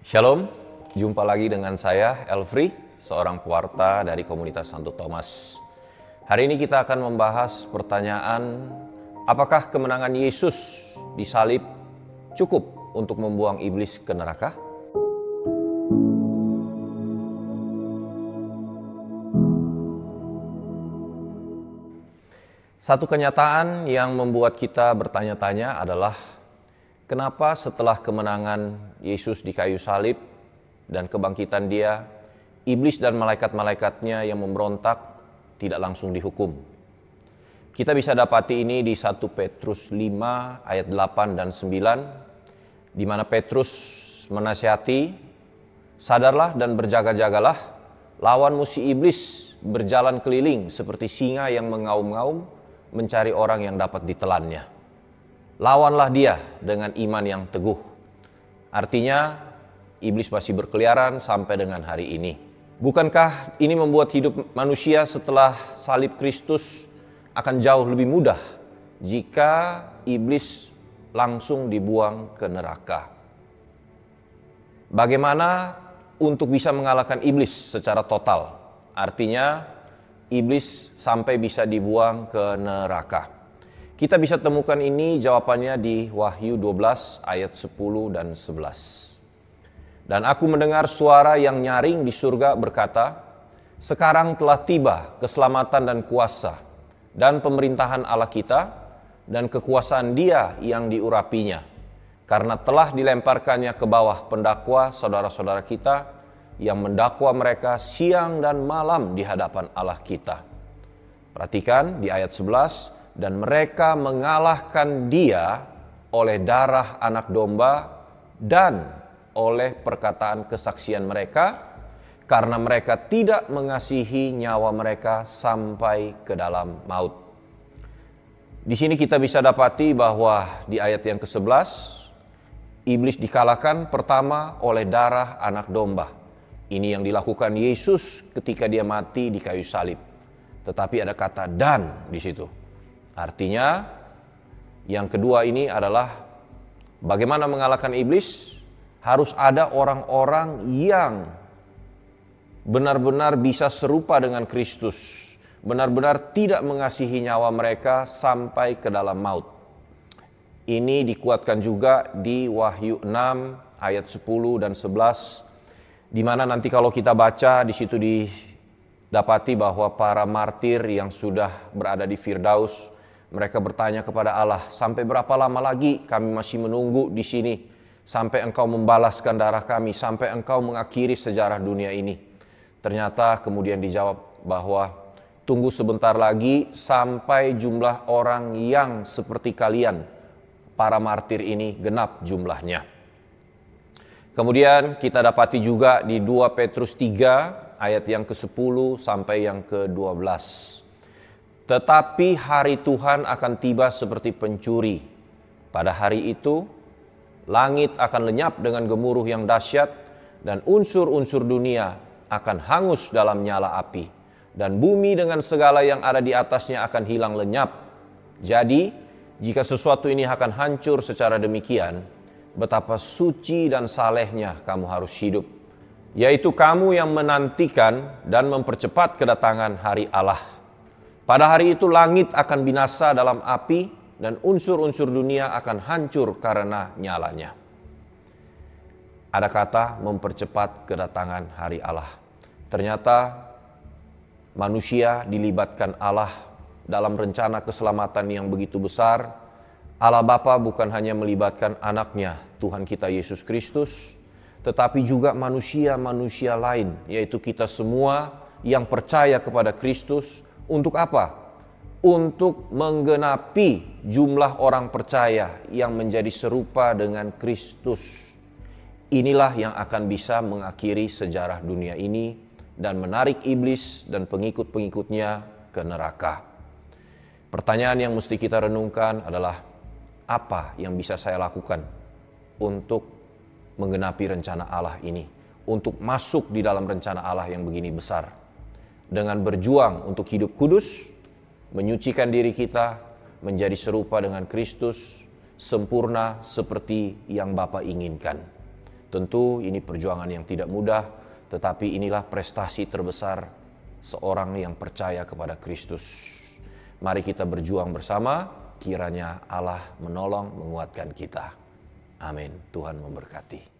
Shalom, jumpa lagi dengan saya Elfri, seorang pewarta dari komunitas Santo Thomas. Hari ini kita akan membahas pertanyaan, apakah kemenangan Yesus di salib cukup untuk membuang iblis ke neraka? Satu kenyataan yang membuat kita bertanya-tanya adalah kenapa setelah kemenangan Yesus di kayu salib dan kebangkitan Dia, iblis dan malaikat-malaikatnya yang memberontak tidak langsung dihukum. Kita bisa dapati ini di 1 Petrus 5 ayat 8 dan 9, di mana Petrus menasihati, sadarlah dan berjaga-jagalah, lawanmu si iblis berjalan keliling seperti singa yang mengaum-ngaum mencari orang yang dapat ditelannya. Lawanlah dia dengan iman yang teguh. Artinya, iblis masih berkeliaran sampai dengan hari ini. Bukankah ini membuat hidup manusia setelah salib Kristus akan jauh lebih mudah jika iblis langsung dibuang ke neraka? Bagaimana untuk bisa mengalahkan iblis secara total? Artinya, iblis sampai bisa dibuang ke neraka. Kita bisa temukan ini jawabannya di Wahyu 12 ayat 10 dan 11. Dan aku mendengar suara yang nyaring di surga berkata, sekarang telah tiba keselamatan dan kuasa dan pemerintahan Allah kita dan kekuasaan Dia yang diurapinya. Karena telah dilemparkannya ke bawah pendakwa saudara-saudara kita yang mendakwa mereka siang dan malam di hadapan Allah kita. Perhatikan di ayat 11, dan mereka mengalahkan dia oleh darah anak domba dan oleh perkataan kesaksian mereka, karena mereka tidak mengasihi nyawa mereka sampai ke dalam maut. Di sini kita bisa dapati bahwa di ayat yang ke-11, iblis dikalahkan pertama oleh darah anak domba. Ini yang dilakukan Yesus ketika dia mati di kayu salib. Tetapi ada kata dan di situ. Artinya, yang kedua ini adalah bagaimana mengalahkan iblis. Harus ada orang-orang yang benar-benar bisa serupa dengan Kristus, benar-benar tidak mengasihi nyawa mereka sampai ke dalam maut. Ini dikuatkan juga di Wahyu 6 ayat 10 dan 11, di mana nanti kalau kita baca di situ didapati bahwa para martir yang sudah berada di Firdaus, mereka bertanya kepada Allah, sampai berapa lama lagi kami masih menunggu di sini, sampai Engkau membalaskan darah kami, sampai Engkau mengakhiri sejarah dunia ini. Ternyata kemudian dijawab bahwa tunggu sebentar lagi sampai jumlah orang yang seperti kalian, para martir ini, genap jumlahnya. Kemudian kita dapati juga di 2 Petrus 3 ayat yang ke-10 sampai yang ke-12. Tetapi hari Tuhan akan tiba seperti pencuri. Pada hari itu, langit akan lenyap dengan gemuruh yang dahsyat, dan unsur-unsur dunia akan hangus dalam nyala api, dan bumi dengan segala yang ada di atasnya akan hilang lenyap. Jadi, jika sesuatu ini akan hancur secara demikian, betapa suci dan salehnya kamu harus hidup, yaitu kamu yang menantikan dan mempercepat kedatangan hari Allah. Pada hari itu langit akan binasa dalam api dan unsur-unsur dunia akan hancur karena nyalanya. Ada kata mempercepat kedatangan hari Allah. Ternyata manusia dilibatkan Allah dalam rencana keselamatan yang begitu besar. Allah Bapa bukan hanya melibatkan anaknya, Tuhan kita Yesus Kristus, tetapi juga manusia-manusia lain, yaitu kita semua yang percaya kepada Kristus. Untuk apa? Untuk menggenapi jumlah orang percaya yang menjadi serupa dengan Kristus. Inilah yang akan bisa mengakhiri sejarah dunia ini dan menarik iblis dan pengikut-pengikutnya ke neraka. Pertanyaan yang mesti kita renungkan adalah, apa yang bisa saya lakukan untuk menggenapi rencana Allah ini, untuk masuk di dalam rencana Allah yang begini besar? Dengan berjuang untuk hidup kudus, menyucikan diri kita, menjadi serupa dengan Kristus, sempurna seperti yang Bapa inginkan. Tentu ini perjuangan yang tidak mudah, tetapi inilah prestasi terbesar seorang yang percaya kepada Kristus. Mari kita berjuang bersama, kiranya Allah menolong, menguatkan kita. Amin. Tuhan memberkati.